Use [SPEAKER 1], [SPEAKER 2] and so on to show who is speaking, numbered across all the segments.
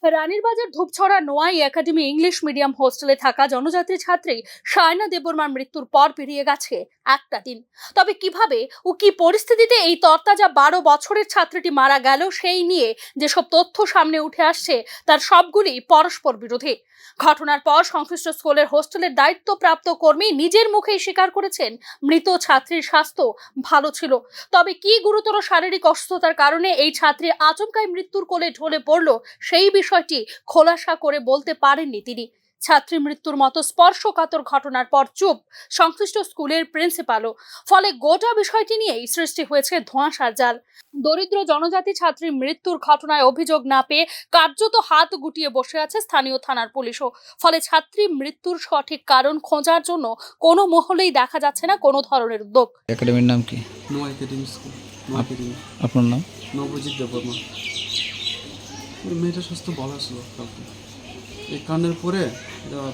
[SPEAKER 1] রানীর বাজার ধূপছড়া নোয়াই academy English medium হোস্টেলে থাকা জনজাতি ছাত্রী সায়না দেববর্মার মৃত্যুর পর পেরিয়ে গেছে একটা দিন। তবে কিভাবে ও কি পরিস্থিতিতে এই তরতাজা 12 বছরের ছাত্রীটি মারা গেল সেই নিয়ে যেসব তথ্য সামনে উঠে আসছে তার সবগুলি পরস্পর বিরোধী। ঘটনার পর সংশ্লিষ্ট স্কুলের হোস্টেলের দায়িত্বপ্রাপ্ত কর্মী নিজের মুখেই স্বীকার করেছেন মৃত ছাত্রীর স্বাস্থ্য ভালো ছিল। তবে কি গুরুতর শারীরিক অসুস্থতার কারণে এই ছাত্রী আচমকাই মৃত্যুর কোলে ঢলে পড়ল সেই বিষয়টি খোলাসা করে বলতে পারেননি তিনি। ছাত্রী মৃত্যুর মতো স্পর্শকাতর ঘটনার পর চুপ সংশ্লিষ্ট স্কুলের প্রিন্সিপালও। ফলে গোটা বিষয়টি নিয়েই সৃষ্টি হয়েছে ধোঁয়াশার জাল। দরিদ্র জনজাতি ছাত্রীর মৃত্যুর ঘটনায় অভিযোগ না পেয়ে কার্যত হাত গুটিয়ে বসে আছে স্থানীয় থানার পুলিশও। ফলে ছাত্রী মৃত্যুর সঠিক কারণ খোঁজার জন্য কোনো মহলেই দেখা যাচ্ছে না কোনো ধরনের উদ্যোগ।
[SPEAKER 2] একাডেমির নাম কি?
[SPEAKER 3] No academy school, no academy.
[SPEAKER 2] আপনার নাম?
[SPEAKER 3] নবজিৎ দেববর্মা। মেয়েটার স্বাস্থ্য ভালো ছিল কালকে, এই কান্ডের পরে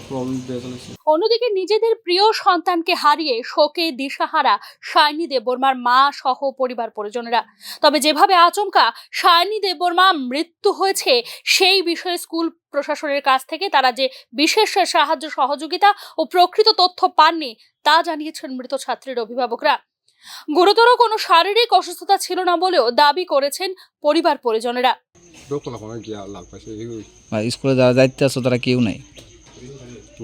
[SPEAKER 3] প্রবলেম পেয়ে চলেছে।
[SPEAKER 1] অন্যদিকে নিজেদের প্রিয় সন্তানকে হারিয়ে শোকে দিশাহারা সায়নী দেববর্মার মা সহ পরিবার পরিজনেরা। তবে যেভাবে আচমকা সায়নী দেববর্মা মৃত্যু হয়েছে সেই বিষয়ে স্কুল প্রশাসনের কাছ থেকে তারা যে বিশেষ সাহায্য সহযোগিতা ও প্রকৃত তথ্য পাননি তা জানিয়েছেন মৃত ছাত্রীর অভিভাবকরা। গুরুতর কোনো শারীরিক অসুস্থতা ছিল না বলেও দাবি করেছেন পরিবার পরিজনেরা।
[SPEAKER 2] স্কুলে যারা দায়িত্বে আছে তারা কেউ নাই?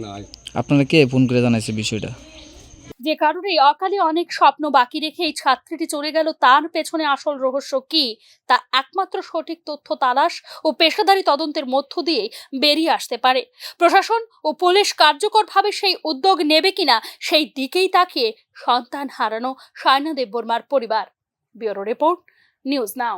[SPEAKER 3] নাই।
[SPEAKER 2] আপনারা কে ফোন করে জানাইছে বিষয়টা?
[SPEAKER 1] যে কারণে অকালে অনেক স্বপ্ন বাকি রেখে এই ছাত্রীটি চলে গেল, তার পেছনে আসল রহস্য কি তা একমাত্র সঠিক তথ্য তালাশ ও পেশাদারি তদন্তের মধ্য দিয়ে বেরিয়ে আসতে পারে। প্রশাসন ও পুলিশ কার্যকরভাবে সেই উদ্যোগ নেবে কিনা সেই দিকেই তাকিয়ে সন্তান হারানো সায়না দেববর্মার পরিবার। Bureau report, news now.